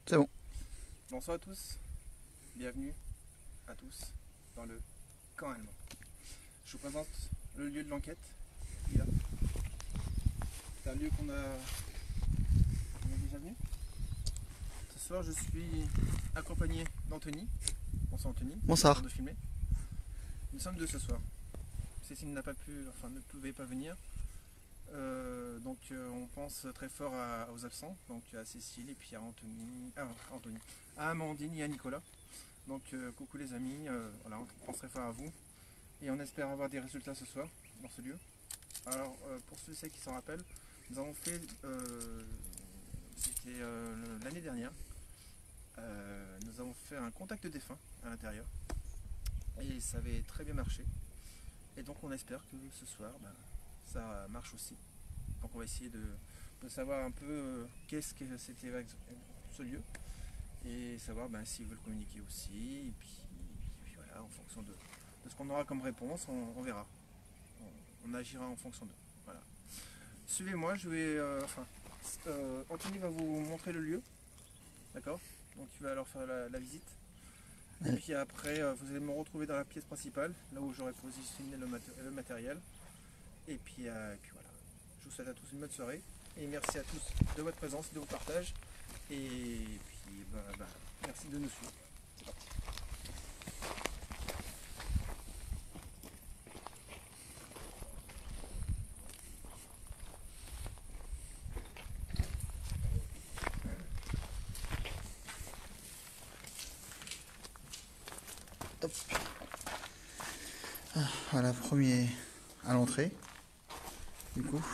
C'est bon. Bonsoir à tous, bienvenue à tous dans le camp allemand. Je vous présente le lieu de l'enquête. C'est un lieu qu'on est déjà venu. Ce soir, je suis accompagné d'Anthony. Bonsoir Anthony. Bonsoir. De filmer. Nous sommes deux ce soir. Cécile n'a pas pu, ne pouvait pas venir. Donc on pense très fort aux absents, donc à Cécile et puis à à Amandine et à Nicolas. Donc coucou les amis, voilà, on pense très fort à vous et on espère avoir des résultats ce soir dans ce lieu. Alors pour ceux qui s'en rappellent, nous avons fait, c'était l'année dernière, nous avons fait un contact défunt à l'intérieur et ça avait très bien marché. Et donc on espère que ce soir, ça marche aussi. Donc on va essayer de savoir un peu qu'est-ce que c'était ce lieu et savoir s'ils veulent communiquer aussi. Et puis voilà, en fonction de ce qu'on aura comme réponse, on verra. On agira en fonction d'eux. Voilà. Suivez-moi, je vais. Anthony va vous montrer le lieu. D'accord? Donc tu vas alors faire la visite. Et puis après, vous allez me retrouver dans la pièce principale, là où j'aurai positionné le matériel. Et puis voilà. Je vous souhaite à tous une bonne soirée. Et merci à tous de votre présence, de votre partage. Et puis merci de nous suivre. C'est parti. Top. Voilà, premier à l'entrée. Du coup.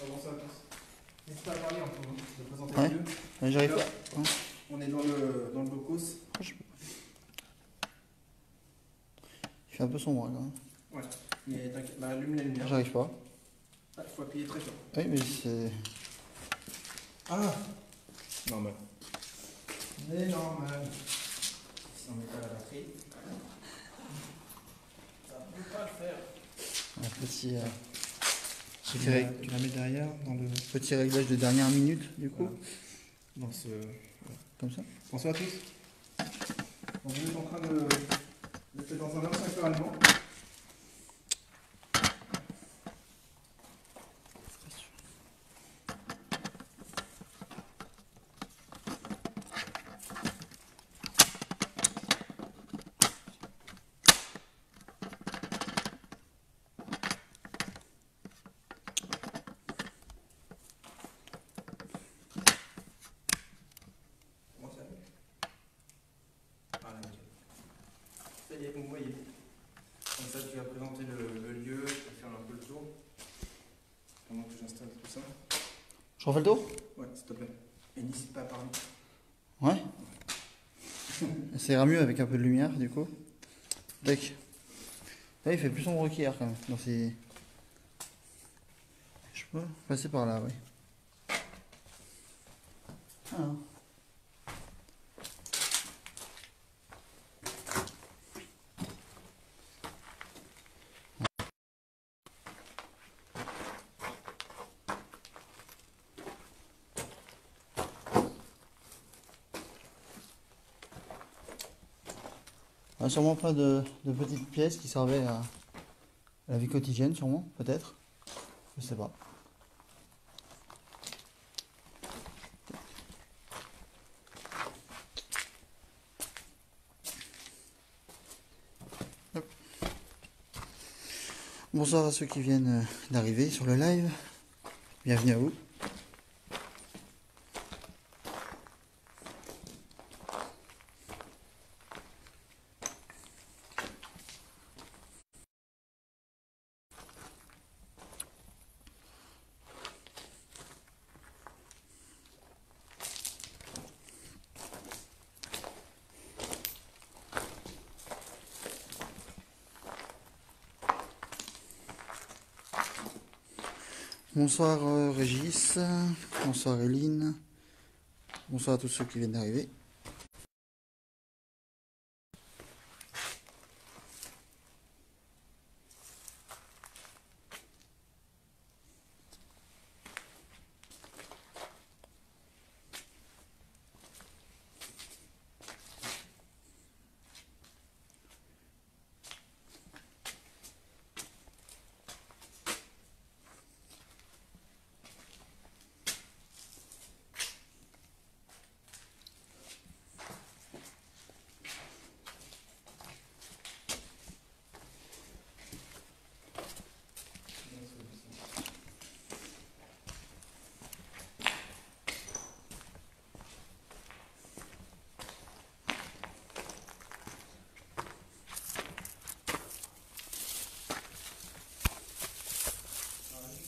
Bonsoir à tous. N'hésitez pas à parler de présenter Ouais. le lieu. J'arrive Alors, pas. Ouais. on est dans le Bocos. Il fait un peu sombre là. Ouais. Mais t'inquiète, allume la lumière. J'arrive pas. Il faut appuyer très fort. Oui, mais c'est. Ah, normal. C'est normal. Si on met pas la batterie, ça ne peut pas le faire. Un petit. Tu la mets derrière dans le. Petit réglage de dernière minute, du coup. Dans ce. Comme ça. Bonsoir à tous. On est en train de faire dans un ancien cœur allemand. t'installes tout ça. Je refais le tour? Ouais, s'il te plaît. Et n'hésite pas à parler. Ouais. Ça ira mieux avec un peu de lumière du coup. Tac. Là il fait plus sombre qu'hier quand même. Dans ces... Je peux passer par là, oui. Ah. Sûrement plein de petites pièces qui servaient à la vie quotidienne, sûrement, peut-être. Je sais pas. Hop. Bonsoir à ceux qui viennent d'arriver sur le live. Bienvenue à vous. Bonsoir Régis, bonsoir Eline, bonsoir à tous ceux qui viennent d'arriver.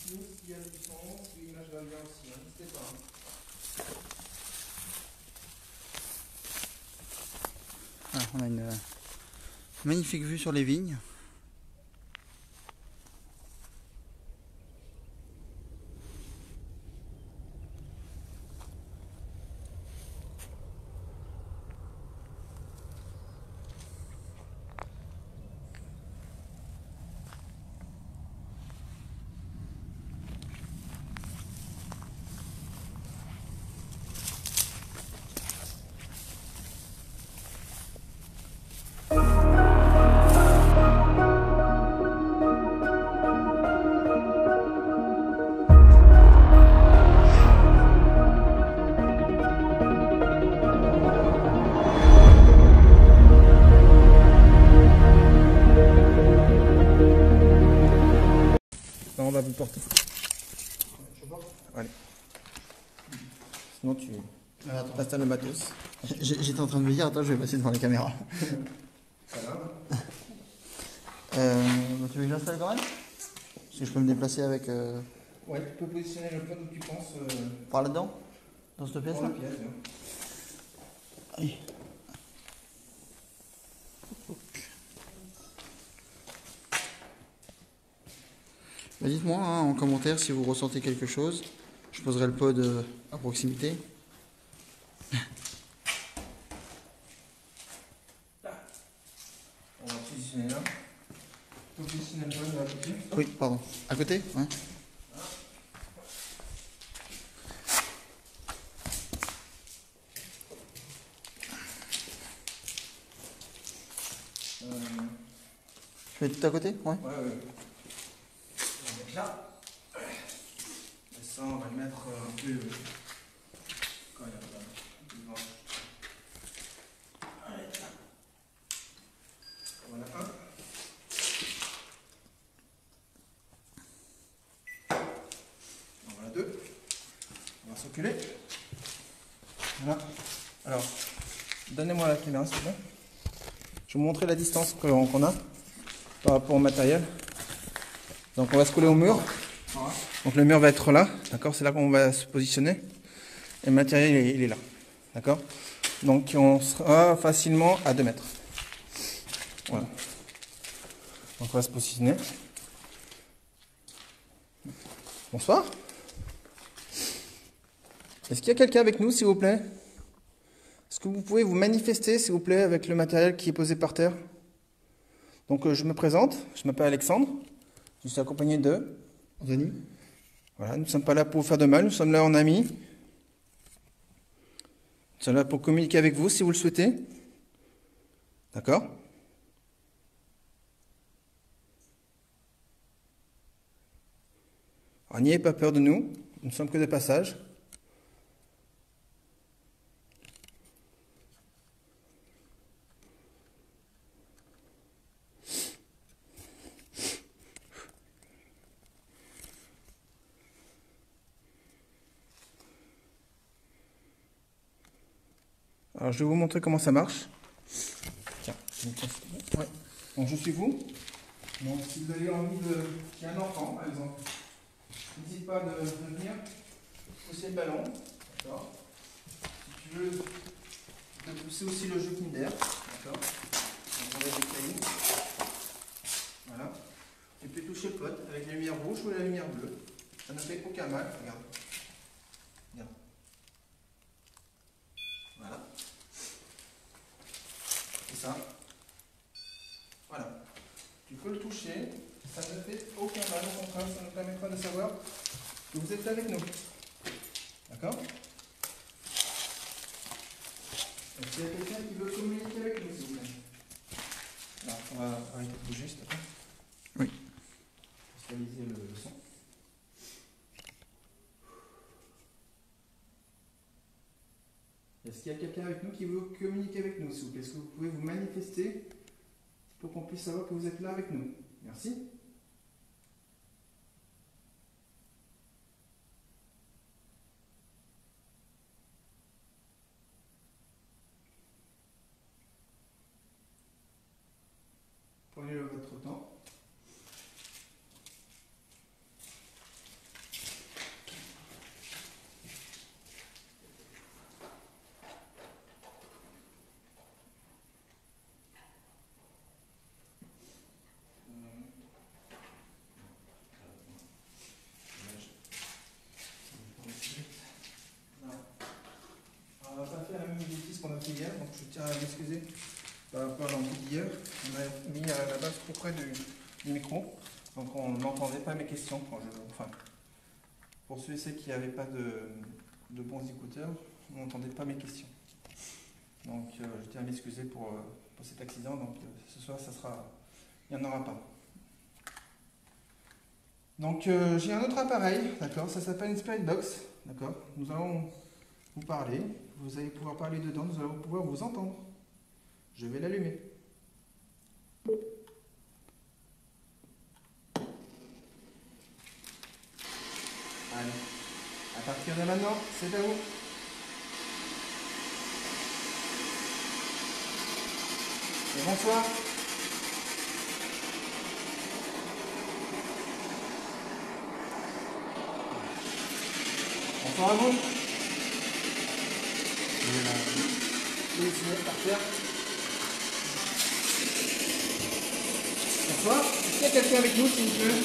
S'il y a du son, si l'image va bien aussi, n'hésitez pas. Ah, on a une magnifique vue sur les vignes. Non, on va vous porter. Allez. Sinon tu installes le matos. J'étais en train de me dire, attends, je vais passer devant la caméra. Ça va? Tu veux que j'installe quand même? Parce que je peux me déplacer avec... Ouais, tu peux positionner le pod où tu penses. Par là-dedans? Dans cette pièce Dans là? la pièce, hein. Allez. Bah, dites-moi hein, en commentaire si vous ressentez quelque chose. Je poserai le pod à proximité. On va positionner là. Tu peux positionner le pod à côté. Oui, pardon. À côté? Ouais. Je mets tout à côté? Ouais. Ouais. On va mettre là. Et ça, on va le mettre un peu. Quand il y a pas devant. Allez. Voilà un. Voilà deux. On va s'occuler. Voilà. Alors, donnez-moi la caméra s'il vous plaît. Je vais vous montrer la distance qu'on a par rapport au matériel. Donc on va se coller au mur. Donc le mur va être là, d'accord? C'est là qu'on va se positionner. Et le matériel, il est là, d'accord? Donc on sera facilement à 2 mètres. Voilà. Donc on va se positionner. Bonsoir. Est-ce qu'il y a quelqu'un avec nous, s'il vous plaît? Est-ce que vous pouvez vous manifester, s'il vous plaît, avec le matériel qui est posé par terre? Donc je me présente, je m'appelle Alexandre. Je suis accompagné de Anthony? Voilà, nous ne sommes pas là pour vous faire de mal, nous sommes là en amis. Nous sommes là pour communiquer avec vous si vous le souhaitez. D'accord? Alors n'ayez pas peur de nous, nous ne sommes que de passage. Alors je vais vous montrer comment ça marche. Tiens, ouais. Donc je suis vous. Donc si vous avez envie de... Il y a un enfant par exemple. N'hésite pas de venir pousser le ballon. D'accord. Si tu veux, tu peux pousser aussi le jeu Kinder. D'accord. Donc on va des cailloux. Voilà. Tu peux toucher le pote avec la lumière rouge ou la lumière bleue. Ça ne fait aucun mal. Regarde. Regarde. Voilà. C'est ça. Voilà. Tu peux le toucher, ça ne fait aucun mal, au contraire, ça nous permettra de savoir que vous êtes avec nous. D'accord? Est-ce qu'il y a quelqu'un qui veut communiquer avec nous, s'il vous plaît? Alors, on va arrêter de bouger, s'il te plaît. Oui. Pour stabiliser le son. Est-ce qu'il y a quelqu'un avec nous qui veut communiquer avec nous, s'il vous plaît? Est-ce que vous pouvez vous manifester pour qu'on puisse savoir que vous êtes là avec nous? Merci. Prenez votre temps. On va pas faire la même bêtise qu'on a fait hier, donc je tiens à m'excuser par rapport à l'envie d'hier. On a mis à la base trop près du micro, donc on n'entendait pas mes questions quand enfin, pour ceux et celles qui n'avaient pas de bons écouteurs, on n'entendait pas mes questions. Donc je tiens à m'excuser pour cet accident, donc ce soir il n'y en aura pas. Donc j'ai un autre appareil, d'accord, ça s'appelle une Spirit Box, d'accord. Nous allons vous parler, vous allez pouvoir parler dedans, nous allons pouvoir vous entendre. Je vais l'allumer. Allez, à partir de maintenant, c'est à vous. Et bonsoir. Bonsoir à vous. Je vais essayer par terre. Bonsoir. Est-ce qu'il y a quelqu'un avec nous, s'il vous plaît?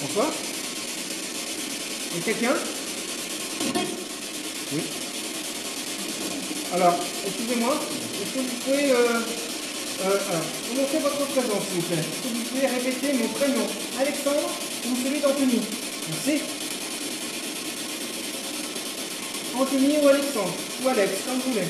Bonsoir. Il y a quelqu'un? Oui. Alors, excusez-moi, est-ce que vous pouvez vous montrer votre présence, s'il vous plaît? Est-ce que vous pouvez répéter mon prénom, Alexandre, ou celui d'Anthony? Merci. Anthony ou Alexandre, ou Alex, comme vous voulez.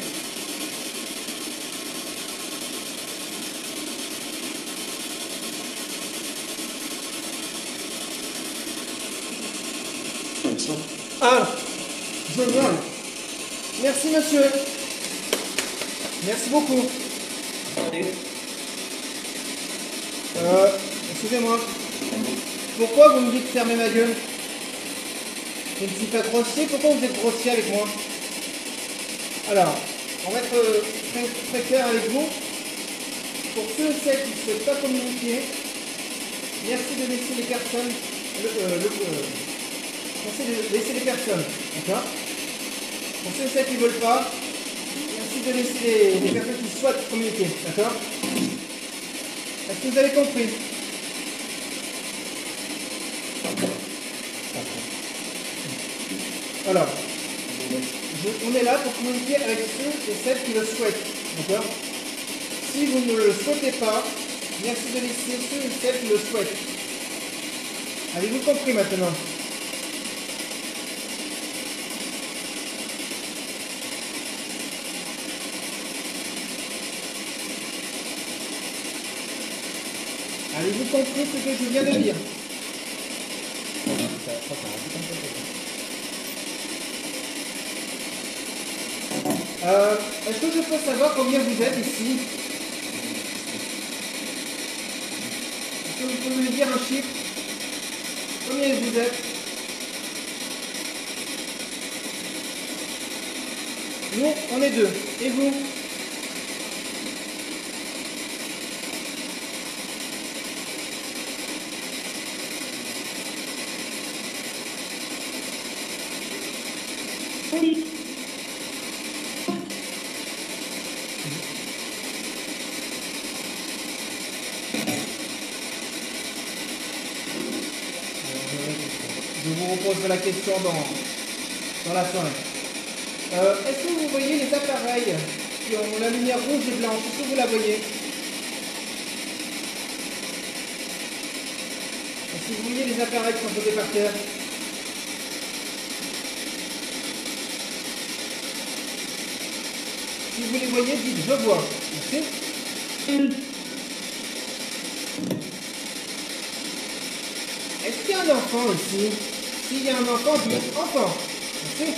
Ah, génial. Merci, monsieur. Merci beaucoup. Excusez-moi. Pourquoi vous me dites fermer ma gueule? Je ne suis pas grossier. Pourquoi vous êtes grossier avec moi? Alors, on va être très clair avec vous. Pour ceux et celles qui ne souhaitent pas communiquer, merci de laisser les personnes, merci de laisser les personnes, d'accord? Pour ceux et celles qui ne veulent pas, merci de laisser les personnes qui souhaitent communiquer, d'accord? Est-ce que vous avez compris? Alors, on est là pour communiquer avec ceux et celles qui le souhaitent, d'accord? Si vous ne le souhaitez pas, merci de laisser ceux et celles qui le souhaitent. Avez-vous compris maintenant? Avez-vous compris ce que je viens de dire? Est-ce que je peux savoir combien vous êtes ici? Est-ce que vous pouvez me dire un chiffre? Combien vous êtes? Nous, on est 2. Et vous? Oui. Je vous reposerai la question dans la soirée. Est-ce que vous voyez les appareils qui ont la lumière rouge et blanche? Est-ce que vous la voyez? Est-ce que vous voyez les appareils qui sont posés par terre? Si vous les voyez, dites je vois. Merci. Est-ce qu'il y a un enfant ici? S'il y a un enfant, dites enfant. Merci.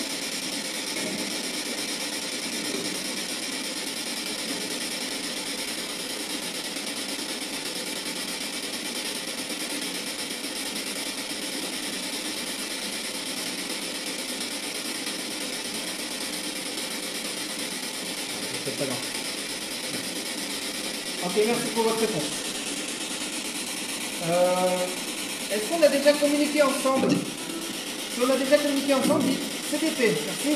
Pas grave. Ok, merci pour votre réponse. Est-ce qu'on a déjà communiqué ensemble? Si on a déjà communiqué ensemble, dites CDP. Merci.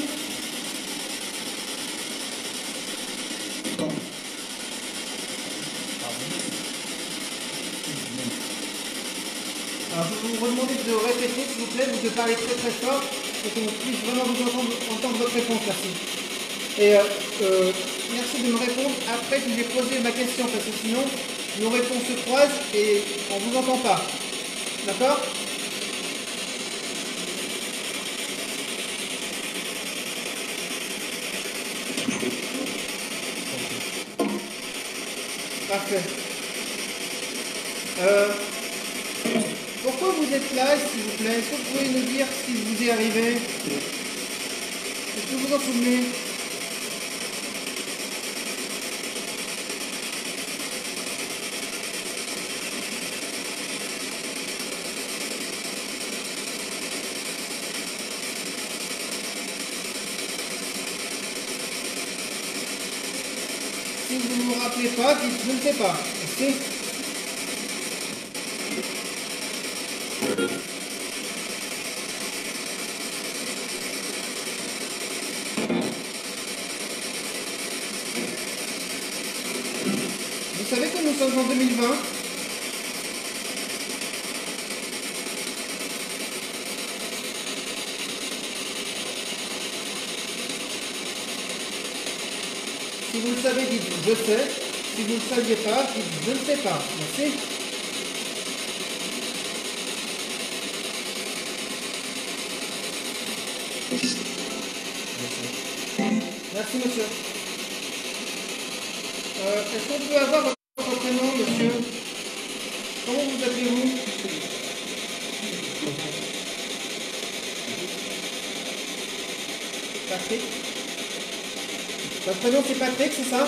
Alors, je vais vous redemander de répéter, s'il vous plaît, ou de parler très très fort pour qu'on puisse vraiment vous entendre votre réponse. Merci. Et merci de me répondre après que j'ai posé ma question, parce que sinon, nos réponses se croisent et on ne vous entend pas. D'accord? Parfait. Pourquoi vous êtes là, s'il vous plaît? Est-ce que vous pouvez nous dire ce qui vous est arrivé? Est-ce que vous en souvenez? Si vous ne vous rappelez pas, dites je ne sais pas. Merci. Vous savez que nous sommes en 2020? Si vous le savez, dites je sais. Si vous ne le saviez pas, dites je ne sais pas. Merci. Merci, monsieur. Est-ce qu'on peut avoir votre prénom, monsieur? Comment vous appelez-vous? Patrick. Votre prénom c'est Patrick, c'est ça?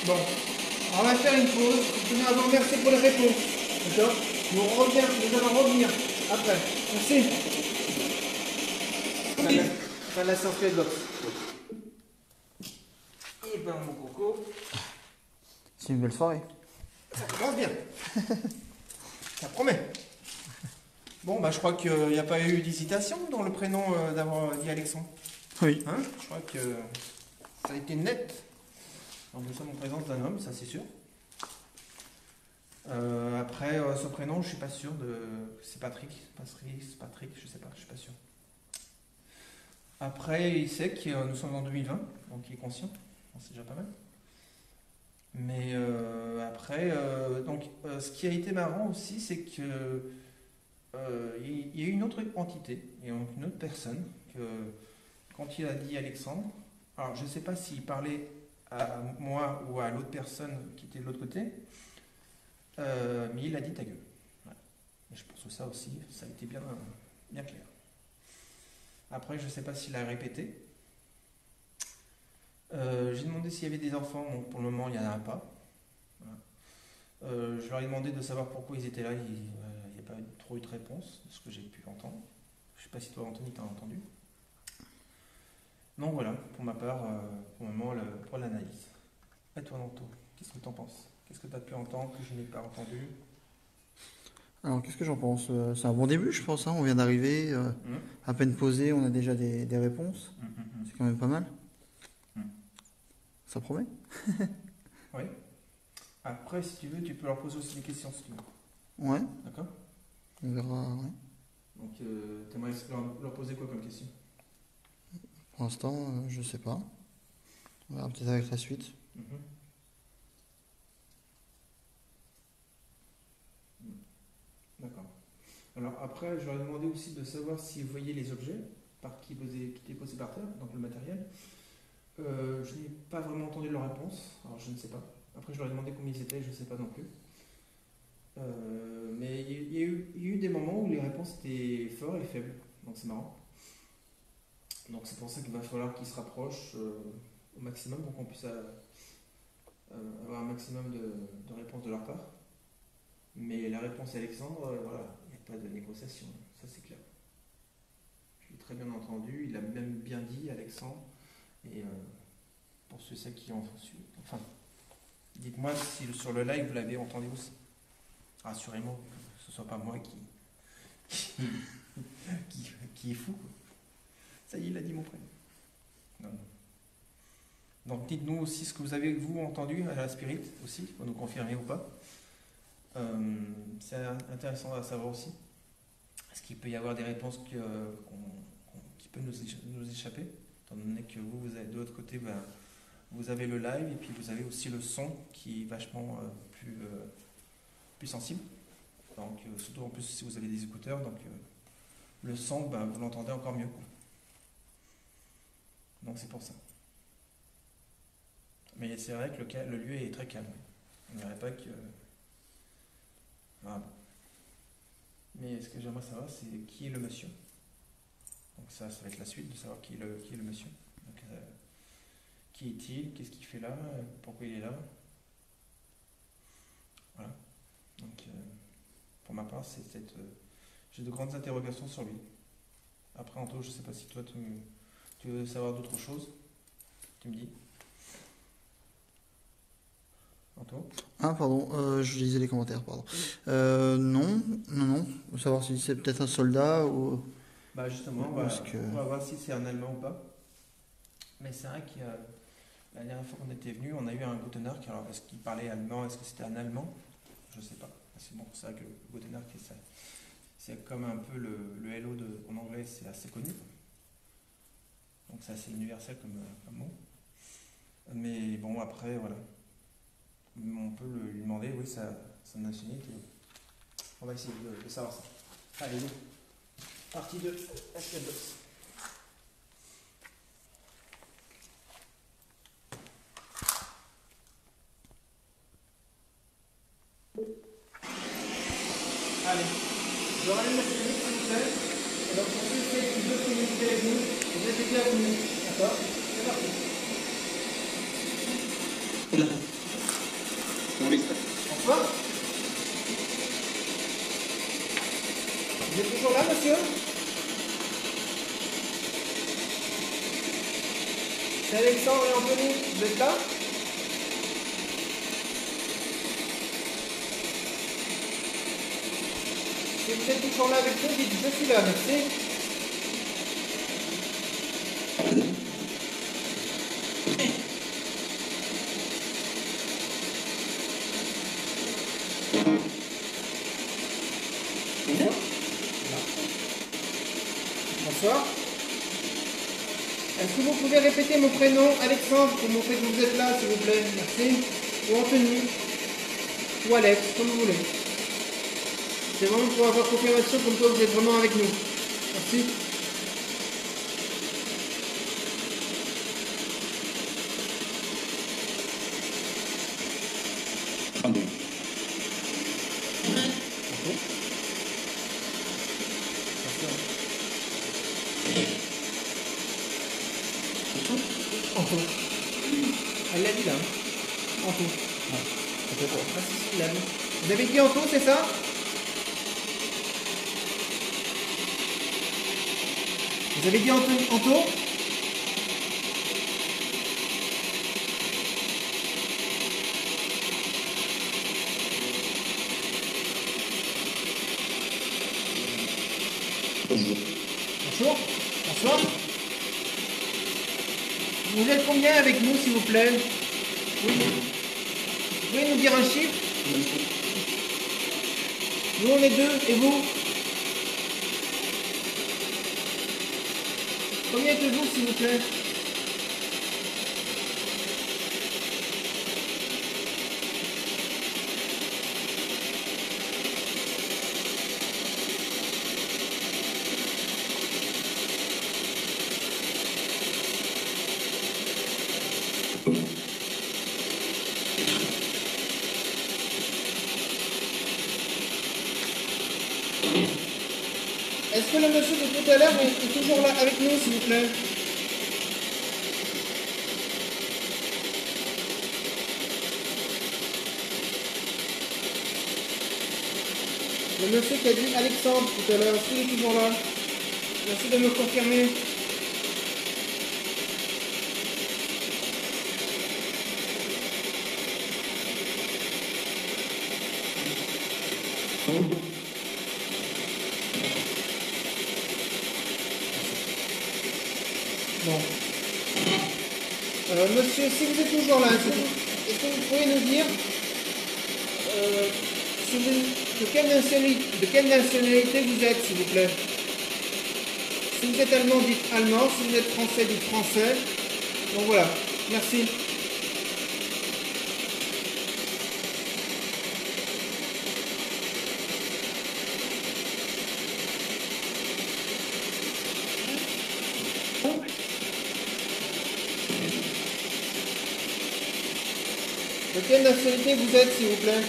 Bon, on va faire une pause. Je tenais à vous remercier pour les réponses. D'accord? Nous allons revenir après. Merci. Fin de la séance de boxe. ben mon coco, C'est une belle soirée. ça commence bien. Ça promet. Bon, bah je crois qu'il n'y a pas eu d'hésitation dans le prénom d'avoir dit Alexandre. Oui. Hein, je crois que ça a été net. Alors, nous sommes en présence d'un homme, ça c'est sûr. Après, ce prénom, je suis pas sûr de. C'est Patrick, je sais pas, je suis pas sûr. Après, il sait que nous sommes en 2020, donc il est conscient. Bon, c'est déjà pas mal. Mais après, ce qui a été marrant aussi, c'est que il y a eu une autre entité, et une autre personne, que quand il a dit Alexandre, alors je ne sais pas s'il parlait à moi ou à l'autre personne qui était de l'autre côté, mais il a dit ta gueule. Voilà. Et je pense que ça aussi, ça a été bien, bien clair. Après, je ne sais pas s'il a répété. J'ai demandé s'il y avait des enfants, bon, pour le moment il n'y en a pas. Voilà. Je leur ai demandé de savoir pourquoi ils étaient là, il n'y a pas trop eu de réponse, de ce que j'ai pu entendre. Je ne sais pas si toi Anthony t'as entendu. Donc voilà, pour ma part, pour le moment, pour l'analyse. Et toi Nanto, qu'est-ce que tu en penses? Qu'est-ce que tu as pu entendre que je n'ai pas entendu? Alors, qu'est-ce que j'en pense? C'est un bon début, je pense, hein. On vient d'arriver, à peine posé, on a déjà des réponses. C'est quand même pas mal. Ça promet? Oui. Après, si tu veux, tu peux leur poser aussi des questions, si tu veux. Ouais, D'accord? on verra, ouais. Donc, tu aimerais leur poser quoi comme question? Pour l'instant, je sais pas. On verra peut-être avec la suite. D'accord. Alors après, je leur ai demandé aussi de savoir s'ils voyaient les objets qui étaient posés par terre, donc le matériel. Je n'ai pas vraiment entendu leur réponse, alors je ne sais pas. Après, je leur ai demandé combien ils étaient, je ne sais pas non plus. Mais il y a eu des moments où les réponses étaient fortes et faibles, donc c'est marrant. Donc c'est pour ça qu'il va falloir qu'ils se rapprochent au maximum pour qu'on puisse avoir un maximum de réponses de leur part. Mais la réponse Alexandre, voilà, il n'y a pas de négociation, ça c'est clair. Je l'ai très bien entendu, il a même bien dit Alexandre. Et pour ceux qui ont su, enfin, dites-moi si sur le live vous l'avez entendu aussi. Rassurez-moi que ce ne soit pas moi qui est fou, quoi. Ça y est, il a dit mon prénom. Non. Donc dites-nous aussi ce que vous avez vous entendu à la Spirit aussi, pour nous confirmer ou pas. C'est intéressant à savoir aussi. Est-ce qu'il peut y avoir des réponses qui peuvent nous échapper, étant donné que vous avez de l'autre côté, vous avez le live et puis vous avez aussi le son qui est vachement plus sensible. Donc surtout en plus si vous avez des écouteurs, donc le son, vous l'entendez encore mieux, quoi. Donc c'est pour ça. Mais c'est vrai que le lieu est très calme. On dirait pas que... Voilà. Mais ce que j'aimerais savoir, c'est qui est le monsieur. Donc ça va être la suite, de savoir qui est le monsieur. Donc, qui est-il? Qu'est-ce qu'il fait là? Pourquoi il est là? Voilà. Donc, pour ma part, j'ai de grandes interrogations sur lui. Après, Anto, je ne sais pas si toi, tu veux savoir d'autres choses. Tu me dis. Anto? Ah, pardon, je lisais les commentaires, pardon. Non. Faut savoir si c'est peut-être un soldat ou... Bah justement, on va voir si c'est un Allemand ou pas. Mais c'est vrai que la dernière fois qu'on était venu, on a eu un Gutenberg. Alors, est-ce qu'il parlait allemand? Est-ce que c'était un Allemand? Je ne sais pas. C'est bon, c'est vrai que le Gutenberg, c'est comme un peu le hello en anglais, c'est assez connu. Donc c'est assez universel comme mot. Mais bon, après, voilà. On peut lui demander, oui, sa nationalité. On va essayer de savoir ça. Allez, partie 2, FF2. Allez, je rallume la télé, s'il vous plaît. Et donc, pour ceux qui veulent communiquer avec nous, vous répétez à vous. D'accord? C'est parti. Bonsoir. Vous êtes toujours là, monsieur? C'est Alexandre et Anthony, vous êtes là? Si vous êtes toujours là avec nous, dites je suis là, merci. Bonsoir. Est-ce que vous pouvez répéter mon prénom, Alexandre, pour montrer que vous êtes là, s'il vous plaît? Merci. Ou Anthony. Ou Alex, comme vous voulez. C'est vraiment pour avoir confirmation comme quoi vous êtes vraiment avec nous. Merci. Anto. Elle l'a dit là. Anto. Ah, si, il l'a dit. Vous avez dit Anto, c'est ça? Vous avez dit Anto? Bonjour. Bonsoir. Vous êtes combien avec nous, s'il vous plaît? Oui. Vous pouvez nous dire un chiffre? Nous, on est 2. Et vous? Combien êtes-vous, s'il vous plaît? Est-ce que le monsieur de tout à l'heure est toujours là avec nous, s'il vous plaît? Le monsieur qui a dit Alexandre tout à l'heure, est-ce qu'il est toujours là? Merci de me confirmer. Bon. Monsieur, si vous êtes toujours là, est-ce que vous pouvez nous dire de quelle nationalité vous êtes, s'il vous plaît? Si vous êtes allemand, dites allemand. Si vous êtes français, dites français. Donc voilà. Merci. De quelle nationalité vous êtes, s'il vous plaît?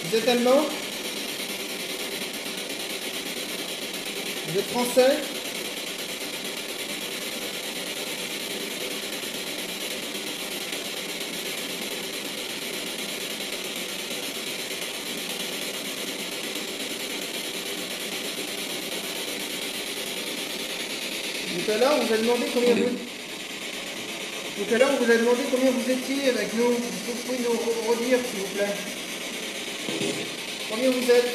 Vous êtes allemand? Vous êtes français? Tout à l'heure, on vous a demandé combien vous... Tout à l'heure, on vous a demandé combien vous étiez avec nous. Vous pouvez nous redire, s'il vous plaît. Combien vous êtes?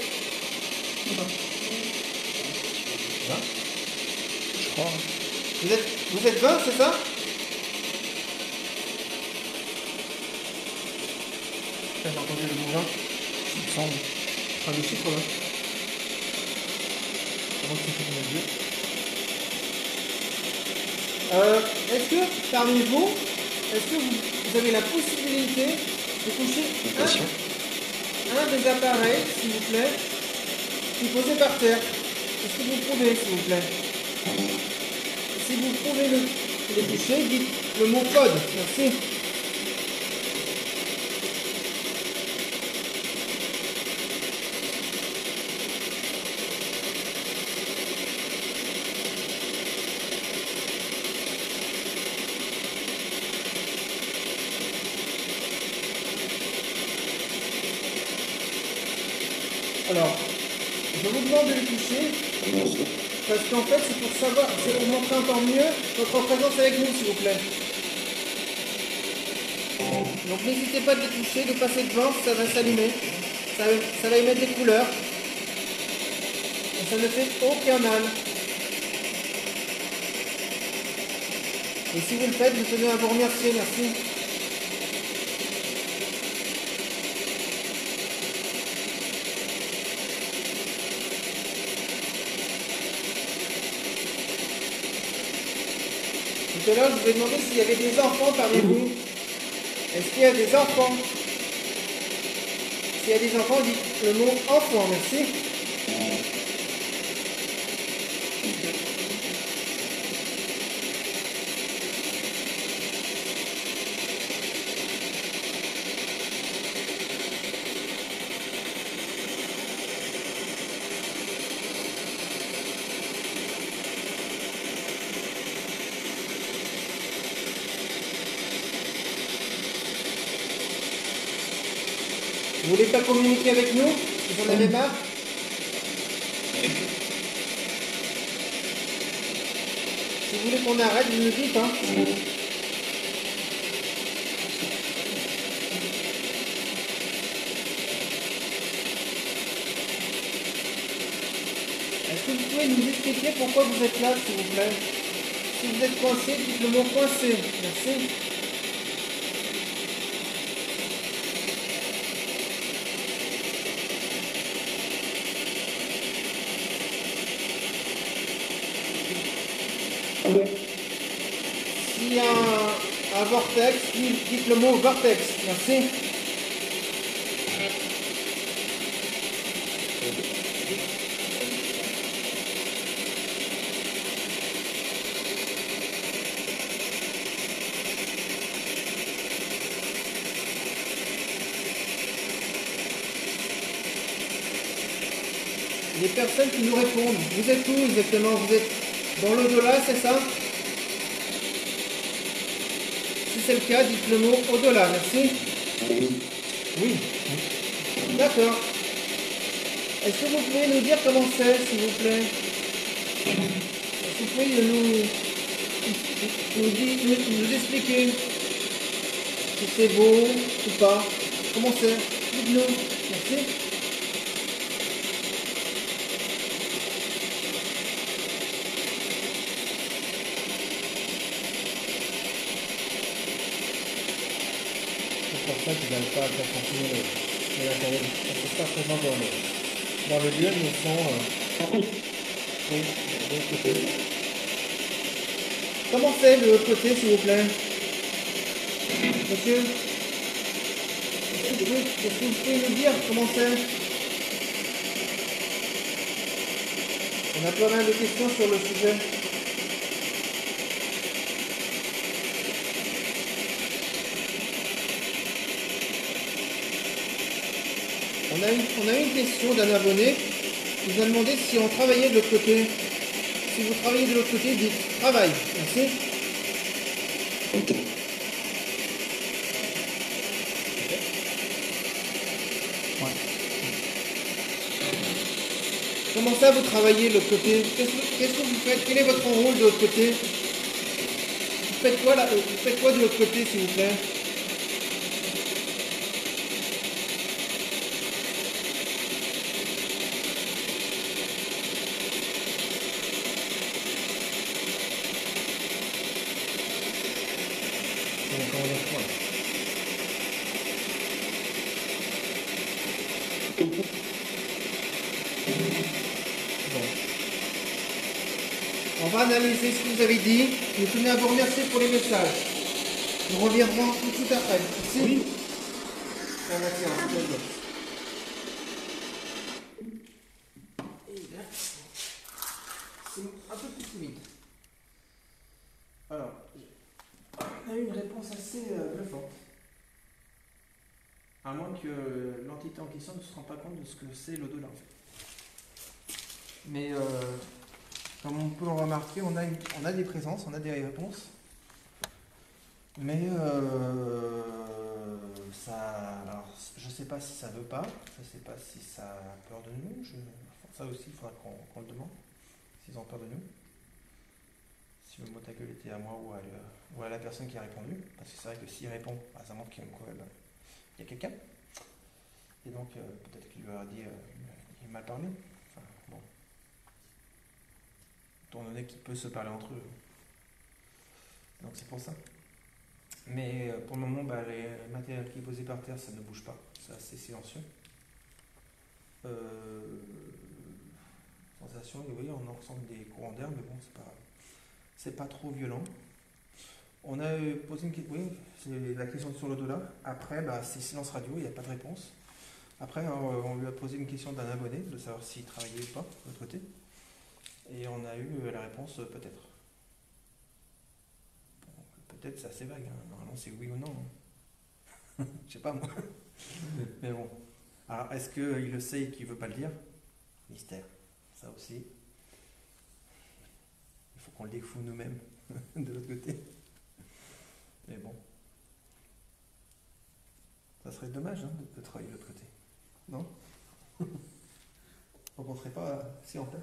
20? Je crois. Vous êtes 20, c'est ça? J'ai entendu le mot 20. Il me semble. Enfin, le chiffre là. Comment c'est fait mon Dieu? Est-ce que parmi vous, vous avez la possibilité de toucher un des appareils, s'il vous plaît, qui est posé par terre? Est-ce que vous pouvez, s'il vous plaît? Si vous pouvez le toucher, dites le mot code. Merci. Alors, je vous demande de le toucher, parce qu'en fait, c'est pour savoir, c'est pour montrer encore mieux votre présence avec nous, s'il vous plaît. Donc n'hésitez pas de les toucher, de passer devant, ça va s'allumer. Ça va émettre des couleurs. Et ça ne fait aucun mal. Et si vous le faites, je tenais à vous remercier, merci. Tout à l'heure, je vous ai demandé s'il y avait des enfants parmi vous. Est-ce qu'il y a des enfants? S'il y a des enfants, dites le mot enfant, merci. Vous voulez pas communiquer avec nous? Vous en avez marre? Si vous voulez qu'on arrête, vous nous dites, hein. Est-ce que vous pouvez nous expliquer pourquoi vous êtes là, s'il vous plaît? Si vous êtes coincé, dites le mot coincé. Merci. S'il y a un vortex, dites le mot vortex. Merci. Les personnes qui nous répondent, vous êtes où exactement? Vous êtes dans l'au-delà, c'est ça? Si c'est le cas, dites le mot au-delà, merci. Oui. D'accord. Est-ce que vous pouvez nous dire comment c'est, s'il vous plaît? Est-ce que vous pouvez nous expliquer si c'est beau ou pas? Comment c'est? Dites-nous. Merci. C'est pour ça qu'ils n'arrivent pas à faire fonctionner le matériel. Parce que c'est pas présent dans le lieu, mais ils sont oui, de l'autre côté. Comment c'est de l'autre côté, s'il vous plaît? Monsieur? Est-ce que vous pouvez nous dire comment c'est? On a pas mal de questions sur le sujet. On a eu une question d'un abonné. Il nous a demandé si on travaillait de l'autre côté. Si vous travaillez de l'autre côté, dites travail. Merci. Ouais. Comment ça, vous travaillez de l'autre côté? Qu'est-ce que vous faites? Quel est votre rôle de l'autre côté? Vous faites quoi là? Vous faites quoi de l'autre côté, s'il vous plaît? C'est encore une fois. Bon. On va analyser ce que vous avez dit. Nous tenons à vous remercier pour les messages. Nous reviendrons tout de suite après. Merci. Oui. On va faire un peu de- Et là, c'est un peu plus timide. Alors, on a eu une réponse assez bluffante. À moins que l'entité en question ne se rende pas compte de ce que c'est l'au-delà en fait. Mais comme on peut le remarquer, on a des présences, on a des réponses. Mais ça. Alors, je sais pas si ça veut pas, je sais pas si ça a peur de nous. Ça aussi, il faudra qu'on le demande. S'ils ont peur de nous. si le mot ta gueule était à moi ou à la personne qui a répondu. Parce que c'est vrai que s'il répond, bah, ça montre qu'il y a quelqu'un. Et donc, peut-être qu'il lui a dit il est mal parlé. Enfin, bon. Étant donné qu'il peut se parler entre eux. Donc, c'est pour ça. Mais pour le moment, bah, les matériels qui est posé par terre, ça ne bouge pas. C'est assez silencieux. Sensation, oui, on en ressent des courants d'air, mais bon, c'est pas trop violent. On a posé une question, oui, c'est la question sur le dollar. Après, bah, c'est silence radio, il n'y a pas de réponse. Après, on lui a posé une question d'un abonné, de savoir s'il travaillait ou pas, de l'autre côté. Et on a eu la réponse peut-être. Bon, peut-être, c'est assez vague, hein. Normalement c'est oui ou non. Hein. Je sais pas moi. Mais bon. Alors, est-ce qu'il le sait et qu'il ne veut pas le dire? Mystère. Ça aussi. Il faut qu'on le découvre nous-mêmes, de l'autre côté. Mais bon. Ça serait dommage hein, de travailler de l'autre côté. Non? On ne serait pas si en paix.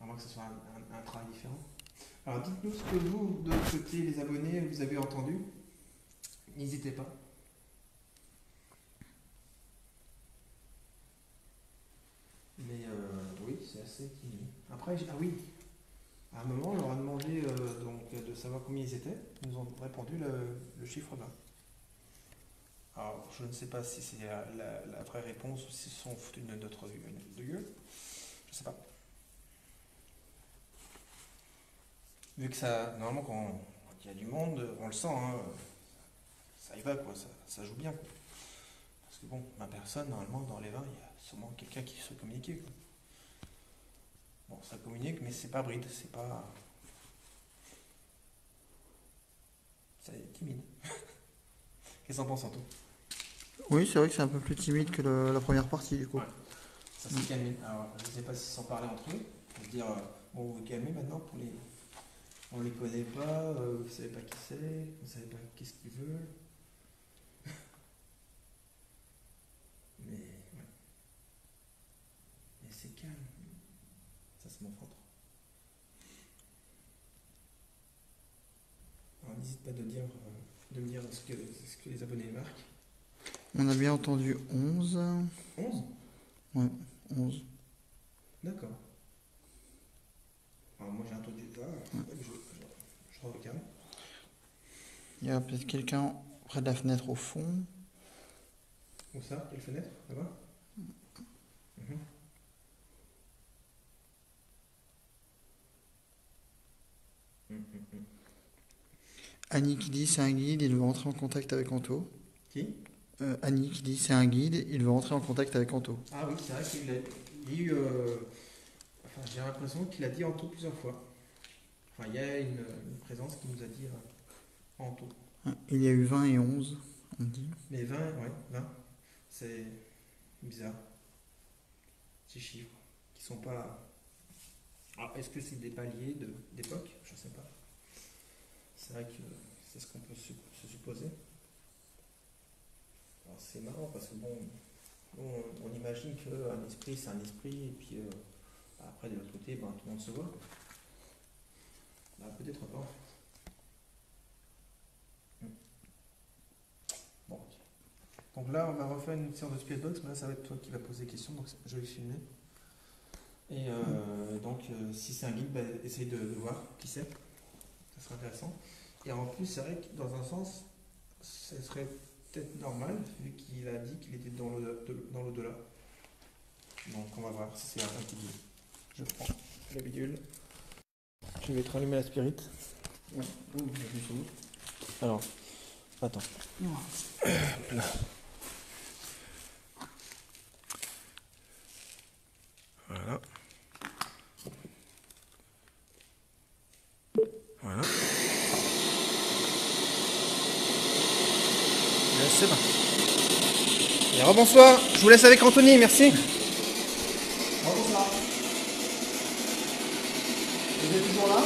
À moins que ce soit un travail différent. Alors dites-nous ce que vous, de l'autre côté, les abonnés, vous avez entendu. N'hésitez pas. Mais oui, c'est assez timide. Après, ah oui, à un moment, on leur a demandé donc, de savoir combien ils étaient. Ils nous ont répondu le chiffre 20. Alors, je ne sais pas si c'est la vraie réponse ou s'ils sont foutus de notre de gueule. Je ne sais pas. Vu que ça, normalement, quand il y a du monde, on le sent, hein, ça y va, quoi, ça joue bien. Quoi. Parce que bon, 20 personnes, normalement, dans les 20, il y a sûrement quelqu'un qui se communique. Quoi. Bon, ça communique, mais c'est pas bride, c'est pas. C'est timide. Qu'est-ce que t'en penses, Anto? Oui, c'est vrai que c'est un peu plus timide que la première partie du coup. Ouais. Ça s'est calmé. Alors, je ne sais pas s'ils s'en parlaient entre eux, pour dire bon, vous vous calmez maintenant pour les. On les connaît pas, vous savez pas qui c'est, vous savez pas qu'est-ce qu'ils veulent. Mais ouais. Mais c'est calme. Ça se m'enfante. Alors n'hésite pas de me dire ce que les abonnés marquent. On a bien entendu 11. 11? Ouais, 11. D'accord. Alors moi j'ai entendu ça, je regarde. Il y a peut-être quelqu'un près de la fenêtre au fond. Où ça? Quelle fenêtre? Là-bas? Annie qui dit c'est un guide, il veut entrer en contact avec Anto. Qui? Annie qui dit c'est un guide, il veut entrer en contact avec Anto. Ah oui, c'est vrai qu'il a dit, enfin j'ai l'impression qu'il a dit Anto plusieurs fois. Enfin il y a une présence qui nous a dit Anto. Il y a eu 20 et 11, on dit. Mais 20, ouais, 20, c'est bizarre. Ces chiffres qui sont pas... Alors est-ce que c'est des paliers d'époque? Je sais pas. C'est vrai que c'est ce qu'on peut se supposer. Alors c'est marrant parce que bon, on imagine qu'un esprit c'est un esprit et puis après de l'autre côté, ben, tout le monde se voit. Bah, peut-être pas en fait. Bon. Donc là on va refaire une séance de Spiritbox, mais là ça va être toi qui vas poser des questions, donc je vais filmer. Et donc si c'est un guide, bah, essaye de voir qui c'est. Ça serait intéressant. Et en plus, c'est vrai que dans un sens, ce serait peut-être normal, vu qu'il a dit qu'il était dans l'au-delà. Donc on va voir si c'est un petit guide. Je prends la bidule. Je vais te rallumer la spirit. Ouais. Ouh, j'appuie sur nous. Alors, attends. Là. Voilà. Voilà. C'est bon. Et rebonsoir, je vous laisse avec Anthony, merci. Rebonsoir. Vous êtes toujours là?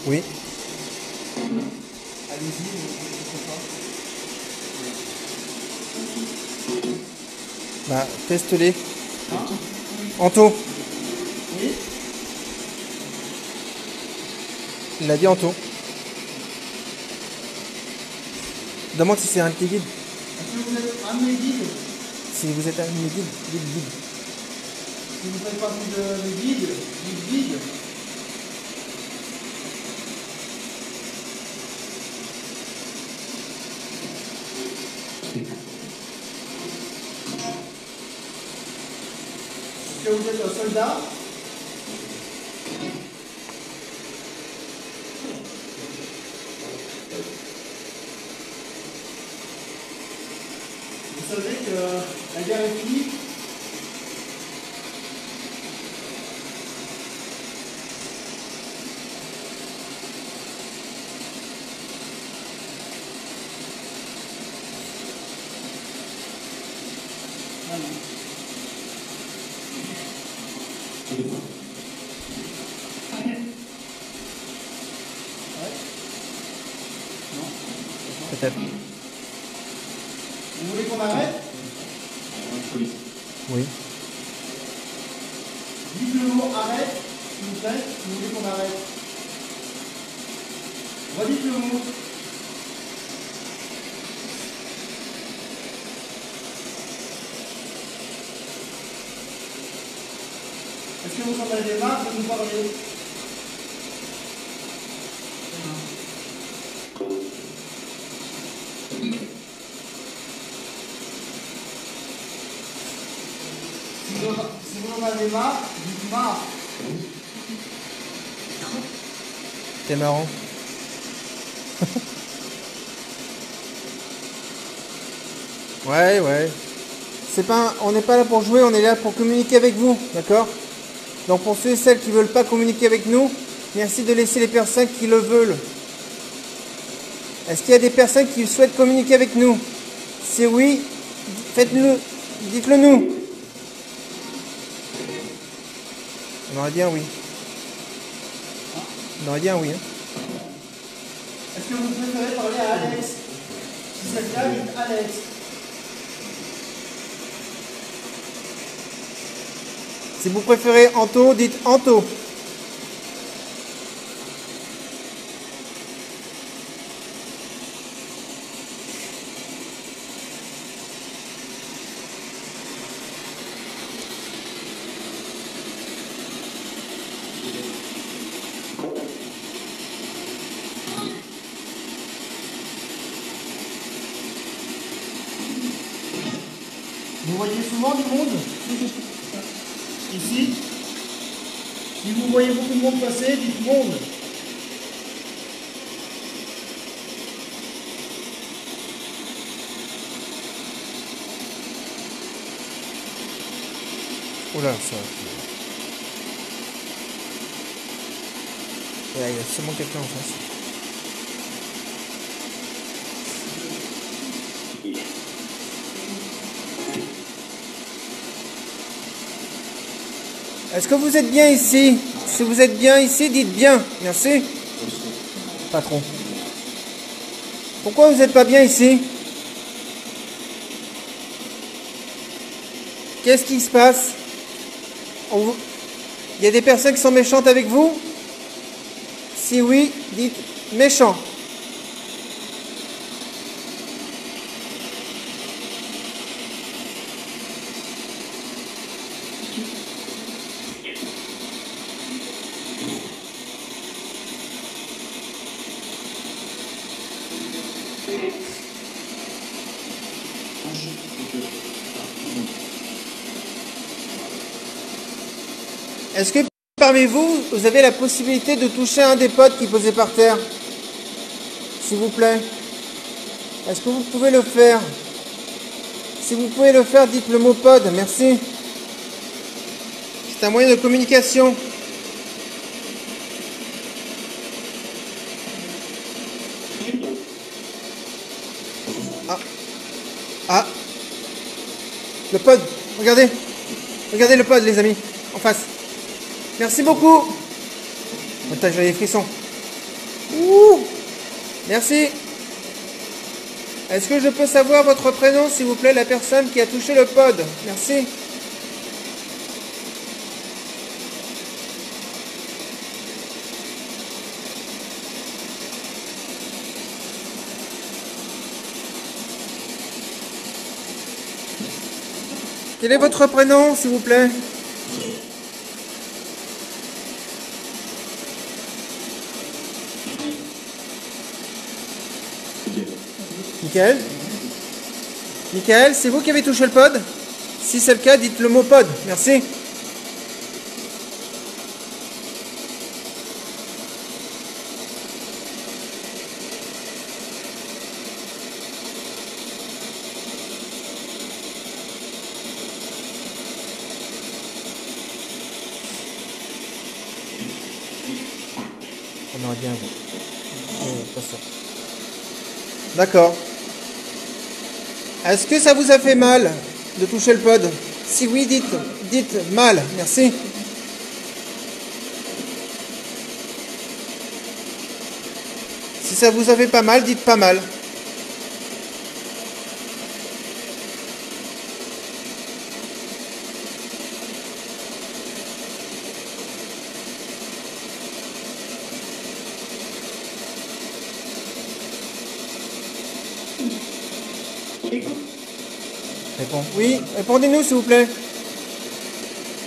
Oui. Allez-y, je sais pas. Bah, teste-les. Anto. Oui. Il a dit Anto. Demande si c'est un de tes guides. Est-ce que vous êtes un de mes guides? Si vous êtes un de mes guides, guide. Si vous faites partie de guide, guide. Est-ce que vous êtes un soldat? Vous savez que la guerre est finie? Ah non. Ouais. Non. Peut-être. Vous voulez qu'on arrête? Oui. Dites le mot arrête, s'il vous plaît, si vous voulez qu'on arrête. Redites le mot. Est-ce que vous en avez marre de nous parler? Si vous en avez marre, dites marre. T'es marrant. Ouais. C'est pas, on n'est pas là pour jouer, on est là pour communiquer avec vous, d'accord? Donc pour ceux et celles qui veulent pas communiquer avec nous, merci de laisser les personnes qui le veulent. Est-ce qu'il y a des personnes qui souhaitent communiquer avec nous? Si oui, faites-le, dites-le nous. On aurait dit un oui. On aurait dit un oui. Hein. Est-ce que vous préférez parler à Alex? Si c'est le cas, dites Alex. Si vous préférez Anto, dites Anto. Vous voyez souvent du monde? Ici? Si vous voyez beaucoup de monde passer, dites monde. Oula, ça. Ouais, il y a seulement quelqu'un en face. Est-ce que vous êtes bien ici? Si vous êtes bien ici, dites bien. Merci. Patron. Pourquoi vous n'êtes pas bien ici? Qu'est-ce qui se passe? Il y a des personnes qui sont méchantes avec vous? Si oui, dites méchant. Est-ce que parmi vous, vous avez la possibilité de toucher un des pods qui posait par terre? S'il vous plaît. Est-ce que vous pouvez le faire? Si vous pouvez le faire, dites le mot pod. Merci. C'est un moyen de communication. Ah. Le pod. Regardez. Regardez le pod, les amis. En face. Merci beaucoup. Attends, j'ai les frissons. Ouh. Merci. Est-ce que je peux savoir votre prénom, s'il vous plaît, la personne qui a touché le pod? Merci. Quel est votre prénom, s'il vous plaît? Michael? Michael, c'est vous qui avez touché le pod? Si c'est le cas, dites le mot pod. Merci. On aurait bien vu. Pas ça. D'accord. Est-ce que ça vous a fait mal de toucher le pod? Si oui, dites mal. Merci. Si ça vous a fait pas mal, dites pas mal. Réponds. Oui, répondez-nous s'il vous plaît.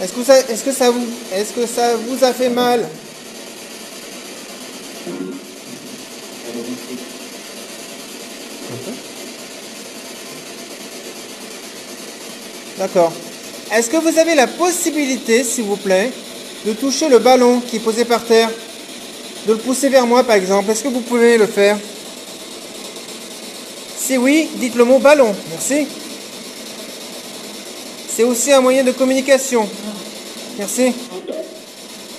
Est-ce que ça vous a fait mal? D'accord. Est-ce que vous avez la possibilité, s'il vous plaît, de toucher le ballon qui est posé par terre? De le pousser vers moi par exemple? Est-ce que vous pouvez le faire? Si oui, dites le mot ballon. Merci. C'est aussi un moyen de communication. Merci.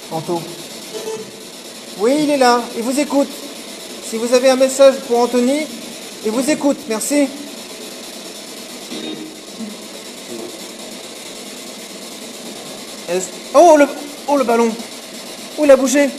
Anto. Oui, il est là. Il vous écoute. Si vous avez un message pour Anthony, il vous écoute. Merci. Oh, le ballon. Oh, il a bougé.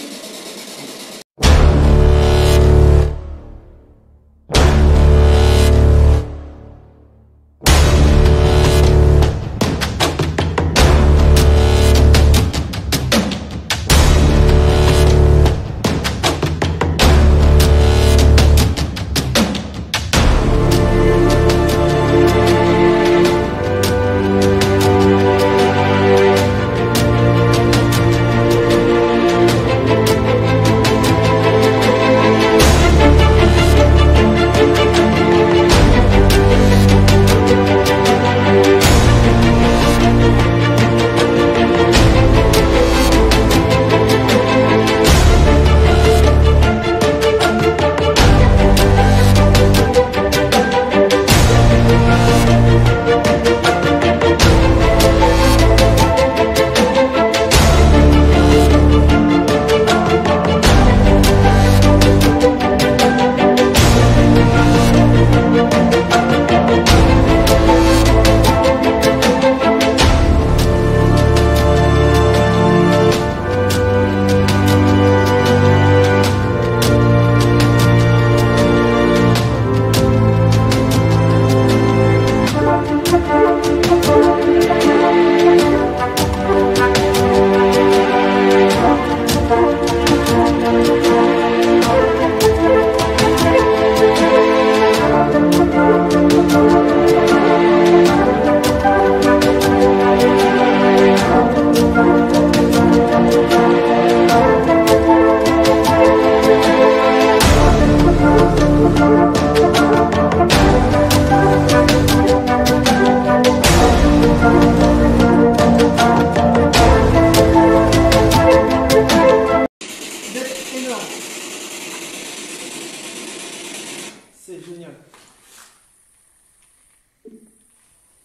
C'est génial.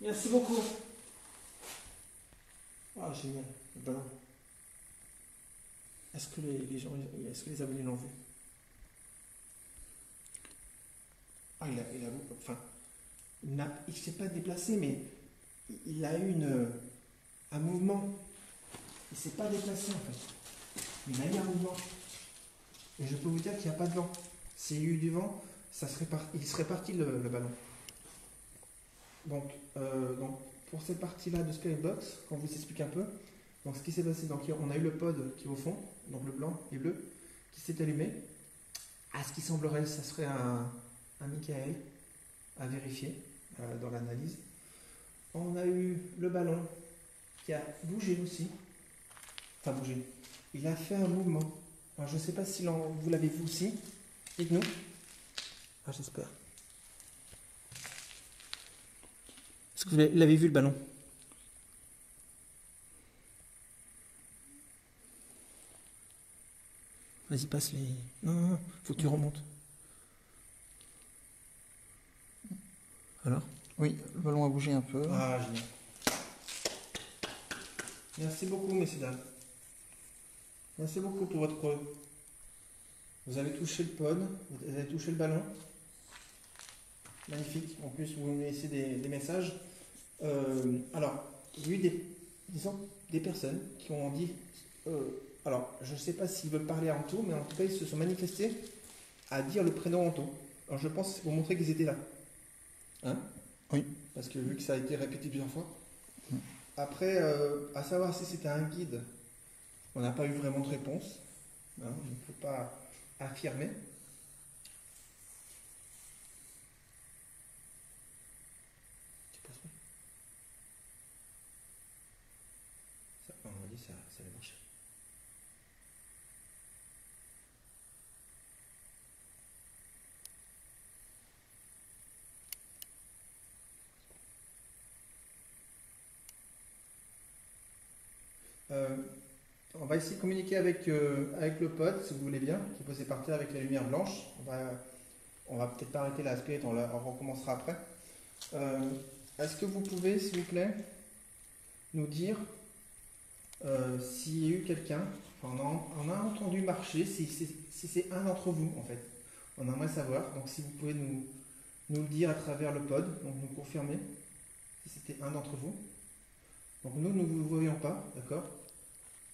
Merci beaucoup. Ah, génial. Le ballon. Est-ce que les abonnés l'ont vu? Ah, il ne s'est pas déplacé, mais il a eu un mouvement. Il ne s'est pas déplacé en fait. Il a eu un mouvement. Et je peux vous dire qu'il n'y a pas de vent. S'il y a eu du vent, il serait parti le ballon. Donc, pour cette partie-là de Spirit Box, on vous explique un peu. Donc ce qui s'est passé, donc on a eu le pod qui est au fond, donc le blanc et bleu, qui s'est allumé. À ce qui semblerait, ça serait un Michael à vérifier dans l'analyse. On a eu le ballon qui a bougé aussi. Enfin bougé. Il a fait un mouvement. Alors, je ne sais pas si vous l'avez vu aussi. Dites-nous. Ah, j'espère. Est-ce que vous l'avez vu le ballon? Vas-y, passe les... Non, faut que tu remontes. Alors? Oui, le ballon a bougé un peu. Ah, génial. Merci beaucoup, messieurs, dames. Merci beaucoup pour votre preuve. Vous avez touché le pod, vous avez touché le ballon. Magnifique. En plus, vous me laissez des messages. Alors, il y a eu des personnes qui ont dit... alors, je ne sais pas s'ils veulent parler à Anto, mais en tout cas, ils se sont manifestés à dire le prénom Anto. Alors, je pense pour montrer qu'ils étaient là. Hein? Oui. Parce que vu que ça a été répété plusieurs fois. Après, à savoir si c'était un guide, on n'a pas eu vraiment de réponse. Hein, il ne faut pas affirmer. Ça, on m'a dit ça allait marcher. On va essayer de communiquer avec le pod, si vous voulez bien, qui peut partir avec la lumière blanche. On va peut-être pas arrêter la spirit, on recommencera après. Est-ce que vous pouvez, s'il vous plaît, nous dire s'il y a eu quelqu'un, on a entendu marcher, si c'est un d'entre vous, en fait. On aimerait savoir, donc si vous pouvez nous le dire à travers le pod, donc nous confirmer si c'était un d'entre vous. Donc nous ne vous voyons pas, d'accord?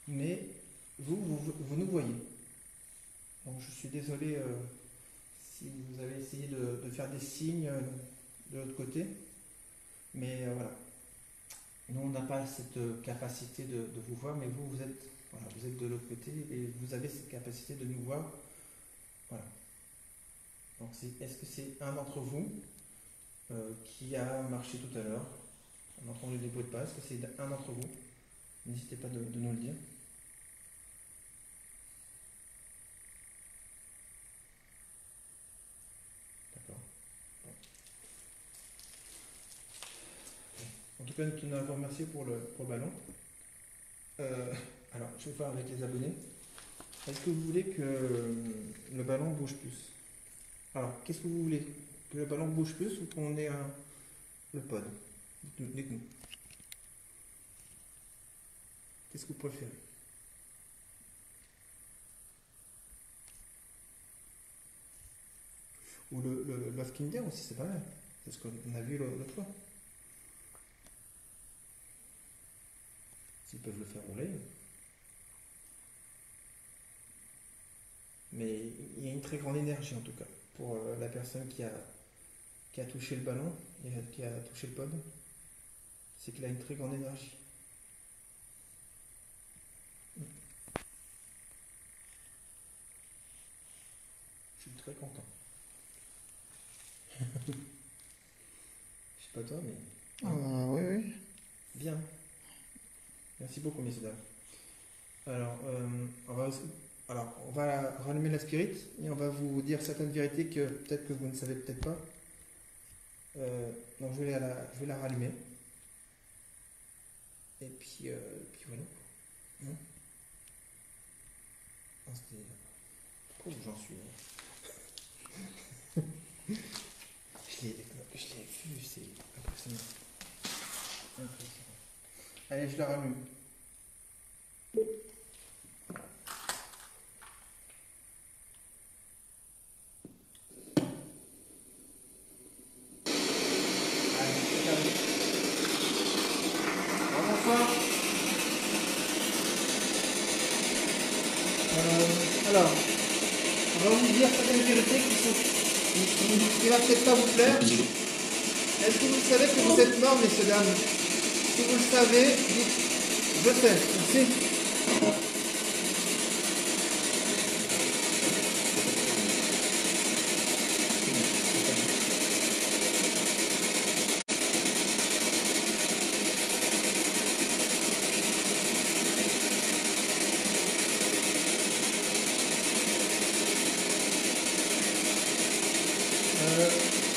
Mais vous nous voyez. Donc je suis désolé si vous avez essayé de faire des signes de l'autre côté. Mais voilà. Nous, on n'a pas cette capacité de vous voir, mais vous êtes de l'autre côté et vous avez cette capacité de nous voir. Voilà. Donc est-ce que c'est un d'entre vous qui a marché tout à l'heure? On a entendu des bruits de pas. Est-ce que c'est un d'entre vous? N'hésitez pas de nous le dire. D'accord. Bon. En tout cas, nous tenons à vous remercier pour le ballon. Alors, je vais voir avec les abonnés. Est-ce que vous voulez que le ballon bouge plus? Alors, qu'est-ce que vous voulez? Que le ballon bouge plus ou qu'on ait le pod? Dites-nous. Qu'est-ce que vous préférez? Ou le Love Kingdom aussi, c'est pas mal. C'est ce qu'on a vu l'autre fois. S'ils peuvent le faire rouler. Mais il y a une très grande énergie en tout cas pour la personne qui a touché le ballon et qui a touché le pod. C'est qu'il a une très grande énergie. Je suis très content. Je sais pas toi, mais... Oui. Bien. Merci beaucoup, messieurs, dames. Alors, on va rallumer la spirit et on va vous dire certaines vérités que peut-être que vous ne savez peut-être pas. Donc je vais la rallumer. Et puis voilà. Pourquoi j'en suis je l'ai vu, c'est impressionnant. Allez, je la rallume. Alors, on va vous dire certaines vérités qui sont qui va peut-être pas vous plaire. Est-ce que vous savez que vous êtes mort, messieurs, dames? Si vous le savez, dites je sais. Merci.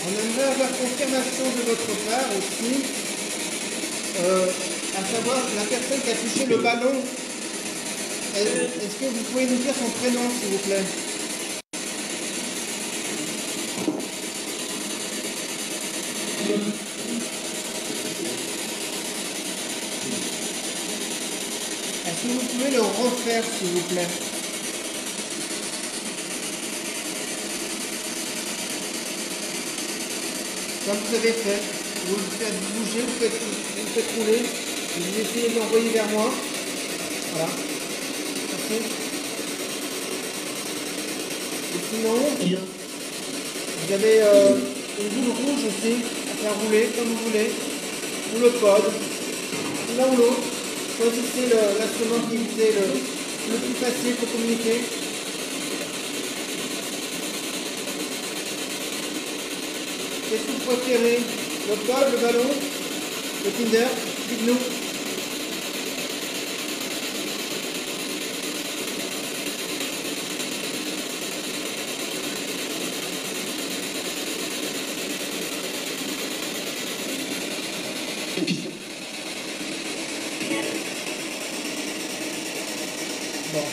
On aimerait avoir confirmation de votre part aussi, à savoir la personne qui a touché le ballon. Est-ce que vous pouvez nous dire son prénom, s'il vous plaît? Est-ce que vous pouvez le refaire, s'il vous plaît? Comme vous avez fait, vous le faites bouger, vous le faites rouler, vous essayez de l'envoyer vers moi. Voilà. Merci. Et sinon, vous avez une boule rouge aussi à faire rouler comme vous voulez, ou le code, l'un ou l'autre. Choisissez l'instrument qui vous est le plus facile pour communiquer. Qu'est-ce que vous préférez? Le code, le ballon, le Tinder? Dites-nous. Bon.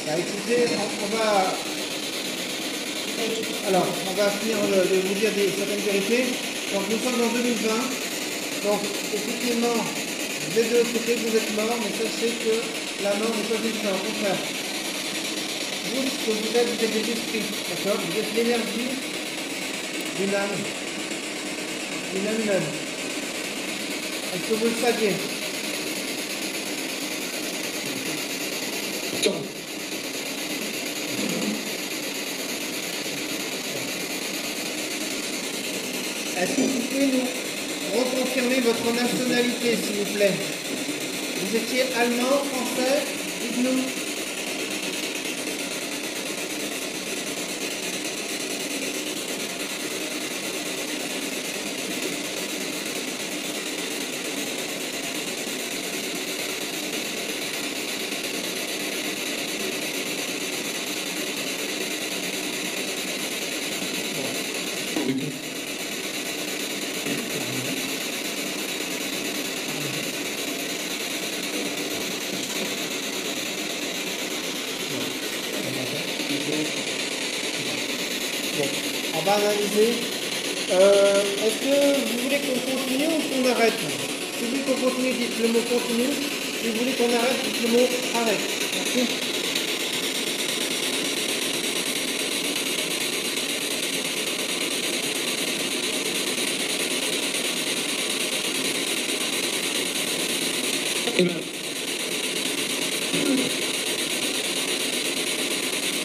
Bah écoutez, on va... Alors, on va finir de vous dire certaines vérités. Donc, nous sommes en 2020. Donc, effectivement, des deux côtés, vous êtes morts, mais sachez que la mort n'est pas une fin. Au contraire, vous, ce que vous êtes des esprits. D'accord? Vous êtes l'énergie d'une âme. D'une âme humaine. Est-ce que vous le saviez? Est-ce que vous pouvez nous reconfirmer votre nationalité, s'il vous plaît? Vous étiez allemand, français? Dites-nous. Bon, on va analyser. Est-ce que vous voulez qu'on continue ou qu'on arrête? Si vous voulez qu'on continue, dites le mot continue. Si vous voulez qu'on arrête, dites le mot arrête. Merci.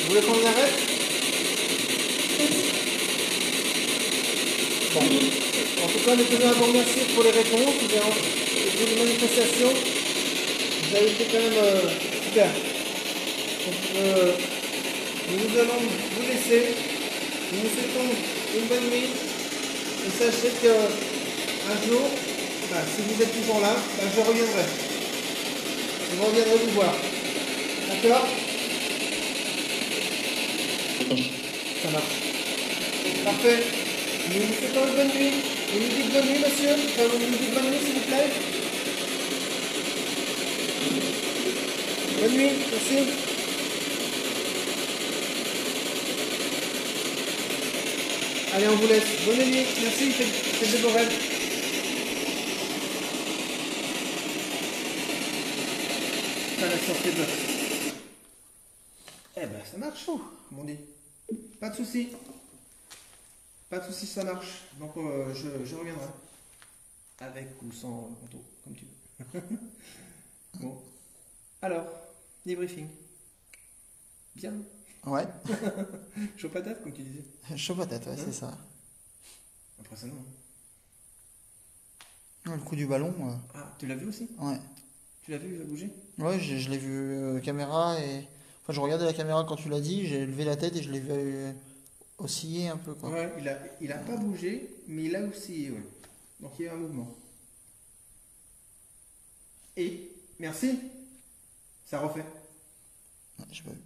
Vous voulez qu'on arrête? Bon. En tout cas, nous tenons à vous remercier pour les réponses et pour les manifestations. Vous avez été quand même super. Donc, nous allons vous laisser. Nous vous souhaitons une bonne nuit. Et sachez qu'un jour, si vous êtes toujours là, je reviendrai. Je reviendrai vous voir. D'accord? Ça marche. Parfait. Nous vous souhaitons une bonne nuit. Vous nous dites bonne nuit, monsieur? Vous nous dites bonne nuit, s'il vous plaît? Bonne nuit, merci. Allez, on vous laisse. Bonne nuit, merci, faites de beaux rêves. Ça, la sortie de... Eh ben, ça marche, comme on dit. Pas de soucis. Pas de soucis, ça marche. Donc, je reviendrai. Avec ou sans manteau, comme tu veux. Bon. Alors, débriefing. Bien. Ouais, Chaud patate, comme tu disais. chaud patate, ouais, c'est ça. Impressionnant. Ouais, le coup du ballon, Ah, tu l'as vu aussi? ouais. Tu l'as vu, il va bouger? Ouais, je l'ai vu caméra et. Enfin, je regardais la caméra quand tu l'as dit, j'ai levé la tête et je l'ai vu osciller un peu, quoi. Ouais, il a pas bougé, mais il a oscillé, ouais. Donc il y a eu un mouvement. Et, merci, ça refait. Ouais, j'ai pas vu.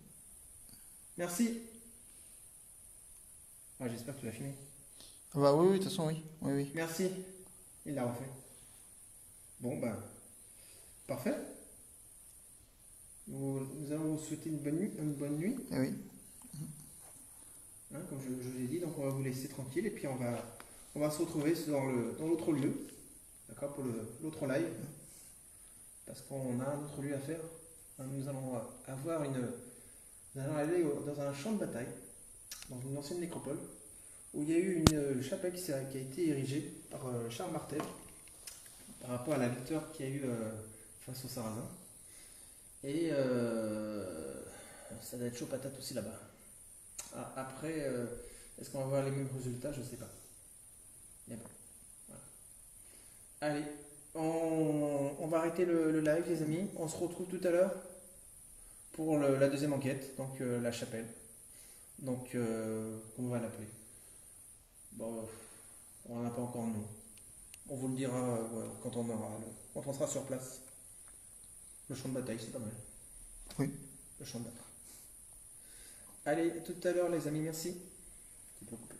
Merci. Ah, j'espère que tu l'as filmé. Ah bah oui, oui, de toute façon, oui. Oui, oui. Merci, il l'a refait. Bon, ben, parfait. Nous allons vous souhaiter une bonne nuit, Eh oui. hein, comme je vous l'ai dit. Donc on va vous laisser tranquille et puis on va se retrouver dans l'autre lieu, d'accord, pour l'autre live, parce qu'on a un autre lieu à faire. Hein, nous allons nous allons aller dans un champ de bataille, dans une ancienne nécropole, où il y a eu une chapelle qui a été érigée par Charles Martel par rapport à la victoire qu'il y a eu face aux Sarrasins. Et ça doit être chaud patate aussi là-bas. Ah, après, est-ce qu'on va avoir les mêmes résultats? Je ne sais pas. Mais bon, voilà. Allez, on va arrêter le live, les amis. On se retrouve tout à l'heure pour la deuxième enquête, donc la chapelle. Donc, comment on va l'appeler? Bon, on n'a pas encore de nom. On vous le dira ouais, quand quand on sera sur place. Le champ de bataille, c'est pas mal. Oui. Le champ de bataille. Allez, tout à l'heure, les amis, merci. Tu peux couper.